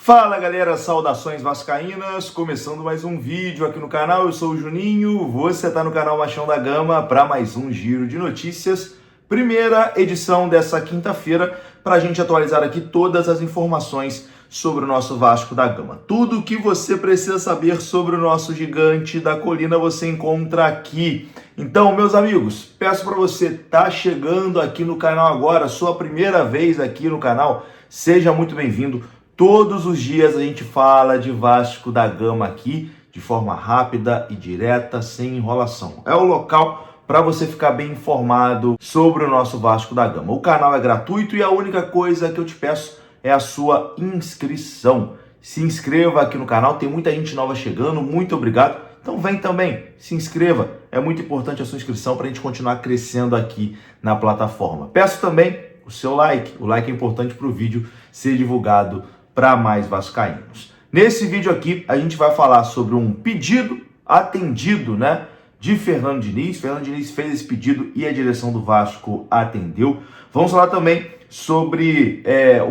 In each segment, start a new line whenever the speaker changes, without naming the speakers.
Fala galera, saudações vascaínas, começando mais um vídeo aqui no canal, eu sou o Juninho, você está no canal Machão da Gama para mais um giro de notícias, primeira edição dessa quinta-feira, para a gente atualizar aqui todas as informações sobre o nosso Vasco da Gama. Tudo o que você precisa saber sobre o nosso gigante da colina você encontra aqui. Então, meus amigos, peço para você estar chegando aqui no canal agora, sua primeira vez aqui no canal, seja muito bem-vindo. Todos os dias a gente fala de Vasco da Gama aqui, de forma rápida e direta, sem enrolação. É o local para você ficar bem informado sobre o nosso Vasco da Gama. O canal é gratuito e a única coisa que eu te peço é a sua inscrição. Se inscreva aqui no canal, tem muita gente nova chegando, muito obrigado. Então vem também, se inscreva, é muito importante a sua inscrição para a gente continuar crescendo aqui na plataforma. Peço também o seu like, o like é importante para o vídeo ser divulgado para mais vascaínos. Nesse vídeo aqui, a gente vai falar sobre um pedido atendido, de Fernando Diniz. Fernando Diniz fez esse pedido e a direção do Vasco atendeu. Vamos falar também sobre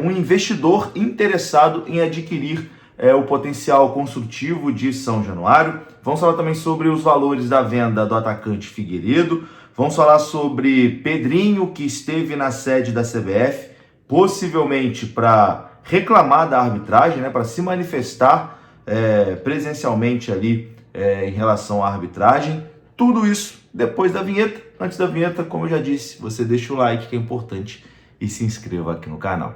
um investidor interessado em adquirir o potencial construtivo de São Januário. Vamos falar também sobre os valores da venda do atacante Figueiredo. Vamos falar sobre Pedrinho, que esteve na sede da CBF, possivelmente para reclamar da arbitragem, para se manifestar presencialmente ali em relação à arbitragem. Tudo isso depois da vinheta. Antes da vinheta, como eu já disse, você deixa o like que é importante e se inscreva aqui no canal.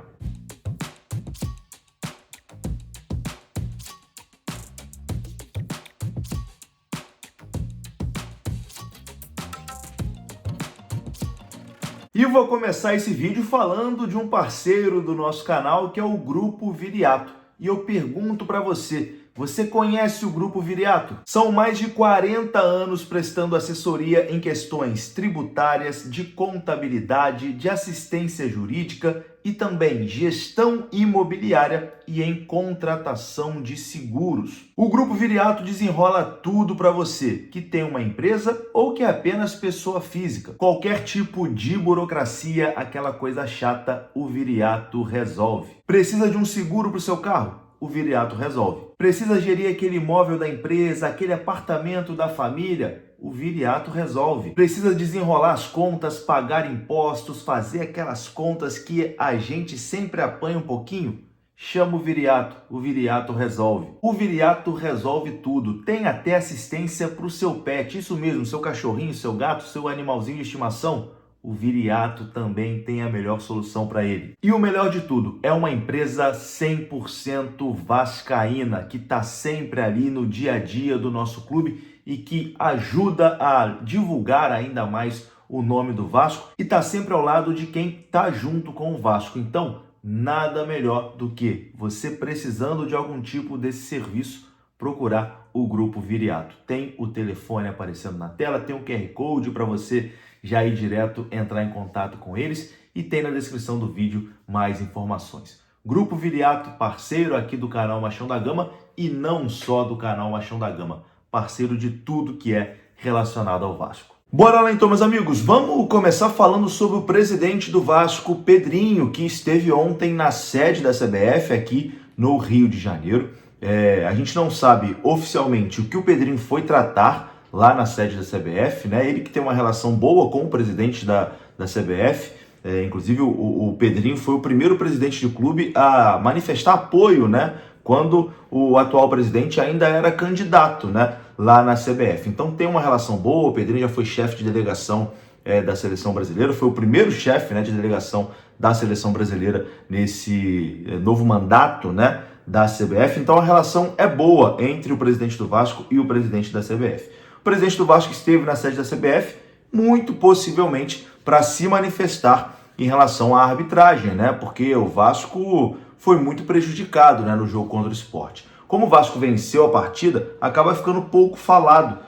E vou começar esse vídeo falando de um parceiro do nosso canal, que é o Grupo Viriato. E eu pergunto para você, você conhece o Grupo Viriato? São mais de 40 anos prestando assessoria em questões tributárias, de contabilidade, de assistência jurídica e também gestão imobiliária e em contratação de seguros. O Grupo Viriato desenrola tudo para você que tem uma empresa ou que é apenas pessoa física. Qualquer tipo de burocracia, aquela coisa chata, o Viriato resolve. Precisa de um seguro para o seu carro? O Viriato resolve. Precisa gerir aquele imóvel da empresa, aquele apartamento da família? O Viriato resolve. Precisa desenrolar as contas, pagar impostos, fazer aquelas contas que a gente sempre apanha um pouquinho? Chama o Viriato resolve. O Viriato resolve tudo. Tem até assistência para o seu pet, isso mesmo, seu cachorrinho, seu gato, seu animalzinho de estimação. O Viriato também tem a melhor solução para ele. E o melhor de tudo, é uma empresa 100% vascaína, que está sempre ali no dia a dia do nosso clube e que ajuda a divulgar ainda mais o nome do Vasco e está sempre ao lado de quem está junto com o Vasco. Então, nada melhor do que você precisando de algum tipo desse serviço, procurar o Grupo Viriato. Tem o telefone aparecendo na tela, tem o QR Code para você já ir direto entrar em contato com eles e tem na descrição do vídeo mais informações. Grupo Viriato, parceiro aqui do canal Machão da Gama e não só do canal Machão da Gama, parceiro de tudo que é relacionado ao Vasco. Bora lá então, meus amigos, vamos começar falando sobre o presidente do Vasco, Pedrinho, que esteve ontem na sede da CBF aqui no Rio de Janeiro. A gente não sabe oficialmente o que o Pedrinho foi tratar lá na sede da CBF, Ele que tem uma relação boa com o presidente da CBF, inclusive o Pedrinho foi o primeiro presidente do clube a manifestar apoio, quando o atual presidente ainda era candidato, lá na CBF. Então tem uma relação boa, o Pedrinho já foi chefe de delegação da seleção brasileira, foi o primeiro chefe, de delegação da seleção brasileira nesse novo mandato, da CBF. Então a relação é boa entre o presidente do Vasco e o presidente da CBF. O presidente do Vasco esteve na sede da CBF, muito possivelmente para se manifestar em relação à arbitragem, porque o Vasco foi muito prejudicado, no jogo contra o Sport. Como o Vasco venceu a partida, acaba ficando pouco falado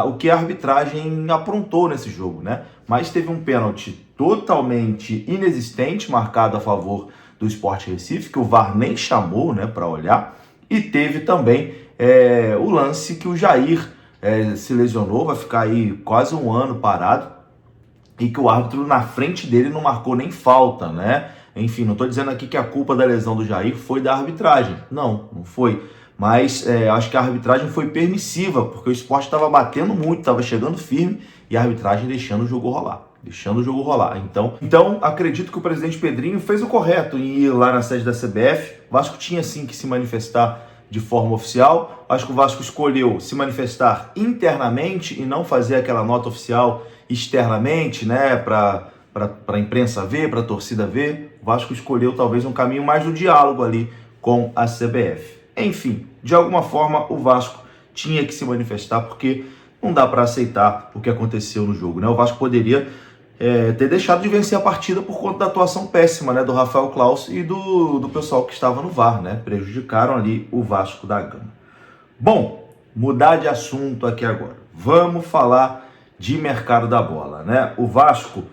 o que a arbitragem aprontou nesse jogo, Mas teve um pênalti totalmente inexistente, marcado a favor do Sport Recife, que o VAR nem chamou, para olhar, e teve também o lance que o Jair se lesionou, vai ficar aí quase um ano parado, e que o árbitro na frente dele não marcou nem falta, Enfim, não estou dizendo aqui que a culpa da lesão do Jair foi da arbitragem. Não, não foi. Mas acho que a arbitragem foi permissiva, porque o Sport estava batendo muito, estava chegando firme e a arbitragem deixando o jogo rolar. Então, acredito que o presidente Pedrinho fez o correto em ir lá na sede da CBF. O Vasco tinha sim que se manifestar de forma oficial. Acho que o Vasco escolheu se manifestar internamente e não fazer aquela nota oficial externamente, né, para a imprensa ver, para a torcida ver. O Vasco escolheu talvez um caminho mais do diálogo ali com a CBF. Enfim, de alguma forma o Vasco tinha que se manifestar, porque não dá para aceitar o que aconteceu no jogo, né? O Vasco poderia ter deixado de vencer a partida por conta da atuação péssima, né, do Rafael Claus e do pessoal que estava no VAR, né? Prejudicaram ali o Vasco da Gama. Bom, mudar de assunto aqui agora. Vamos falar de mercado da bola, né? O Vasco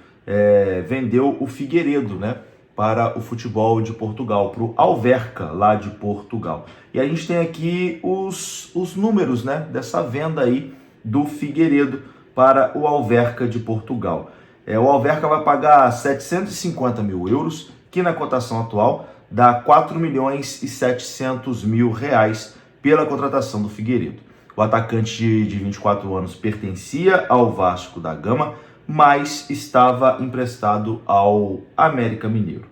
vendeu o Figueiredo, né, para o futebol de Portugal, para o Alverca, lá de Portugal. E a gente tem aqui os números, né, dessa venda aí do Figueiredo para o Alverca de Portugal. O Alverca vai pagar 750 mil euros, que na cotação atual dá 4 milhões e 700 mil reais pela contratação do Figueiredo. O atacante de 24 anos pertencia ao Vasco da Gama, mas estava emprestado ao América Mineiro.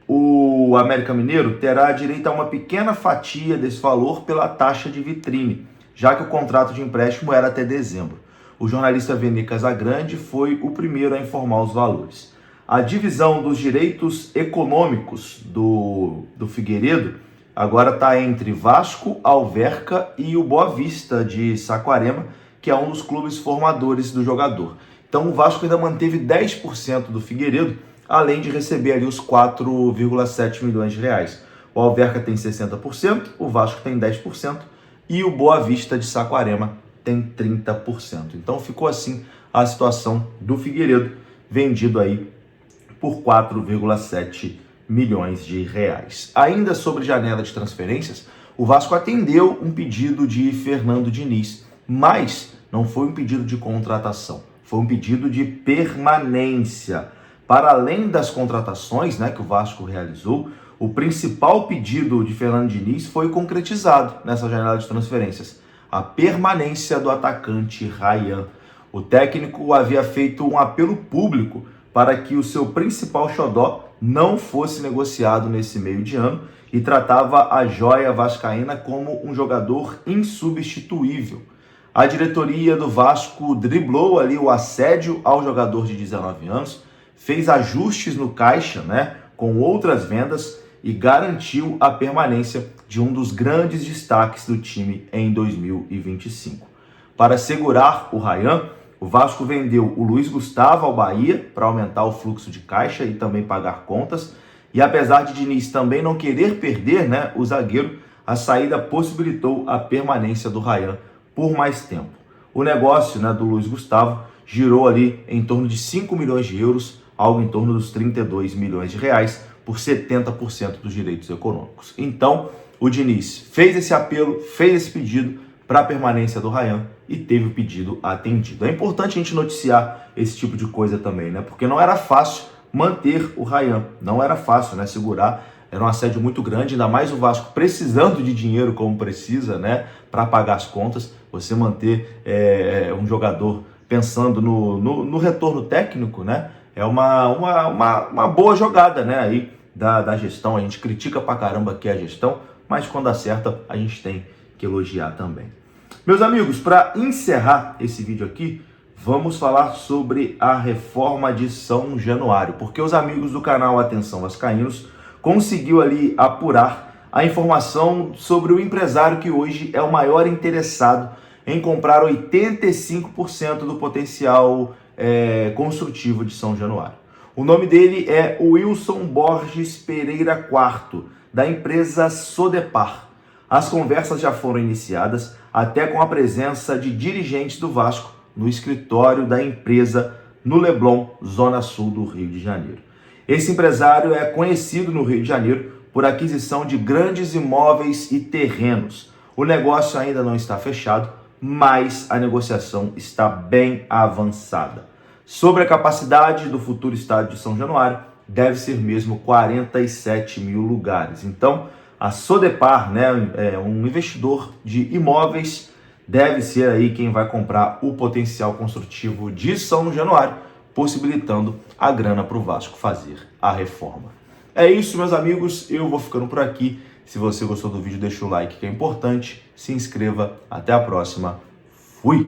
O América Mineiro terá direito a uma pequena fatia desse valor pela taxa de vitrine, já que o contrato de empréstimo era até dezembro. O jornalista Vene Casagrande foi o primeiro a informar os valores. A divisão dos direitos econômicos do Figueiredo agora está entre Vasco, Alverca e o Boa Vista de Saquarema, que é um dos clubes formadores do jogador. Então o Vasco ainda manteve 10% do Figueiredo, além de receber ali os 4,7 milhões de reais. O Alverca tem 60%, o Vasco tem 10% e o Boa Vista de Saquarema tem 30%. Então ficou assim a situação do Figueiredo, vendido aí por 4,7 milhões de reais. Ainda sobre janela de transferências, o Vasco atendeu um pedido de Fernando Diniz, mas não foi um pedido de contratação, foi um pedido de permanência. Para além das contratações, né, que o Vasco realizou, o principal pedido de Fernando Diniz foi concretizado nessa janela de transferências: a permanência do atacante Rayan. O técnico havia feito um apelo público para que o seu principal xodó não fosse negociado nesse meio de ano e tratava a joia vascaína como um jogador insubstituível. A diretoria do Vasco driblou ali o assédio ao jogador de 19 anos, fez ajustes no caixa, né, com outras vendas e garantiu a permanência de um dos grandes destaques do time em 2025. Para segurar o Rayan, o Vasco vendeu o Luiz Gustavo ao Bahia para aumentar o fluxo de caixa e também pagar contas. E apesar de Diniz também não querer perder, né, o zagueiro, a saída possibilitou a permanência do Rayan por mais tempo. O negócio, né, do Luiz Gustavo girou ali em torno de 5 milhões de euros, algo em torno dos 32 milhões de reais, por 70% dos direitos econômicos. Então, o Diniz fez esse apelo, fez esse pedido para a permanência do Rayan e teve o pedido atendido. É importante a gente noticiar esse tipo de coisa também, né? Porque não era fácil manter o Rayan, não era fácil, né, segurar. Era um assédio muito grande, ainda mais o Vasco precisando de dinheiro como precisa, né, para pagar as contas. Você manter um jogador pensando no retorno técnico, né, é uma boa jogada, né, aí da gestão. A gente critica pra caramba aqui a gestão, mas quando acerta a gente tem que elogiar também. Meus amigos, para encerrar esse vídeo aqui, vamos falar sobre a reforma de São Januário, porque os amigos do canal Atenção Vascaínos conseguiu ali apurar a informação sobre o empresário que hoje é o maior interessado em comprar 85% do potencial construtivo de São Januário. O nome dele é Wilson Borges Pereira IV, da empresa Sodepar. As conversas já foram iniciadas, até com a presença de dirigentes do Vasco no escritório da empresa no Leblon, zona sul do Rio de Janeiro. Esse empresário é conhecido no Rio de Janeiro por aquisição de grandes imóveis e terrenos. O negócio ainda não está fechado, mas a negociação está bem avançada. Sobre a capacidade do futuro estádio de São Januário, deve ser mesmo 47 mil lugares. Então, a Sodepar, né, um investidor de imóveis, deve ser aí quem vai comprar o potencial construtivo de São Januário, possibilitando a grana para o Vasco fazer a reforma. É isso, meus amigos, eu vou ficando por aqui. Se você gostou do vídeo, deixa o like que é importante, se inscreva, até a próxima, fui!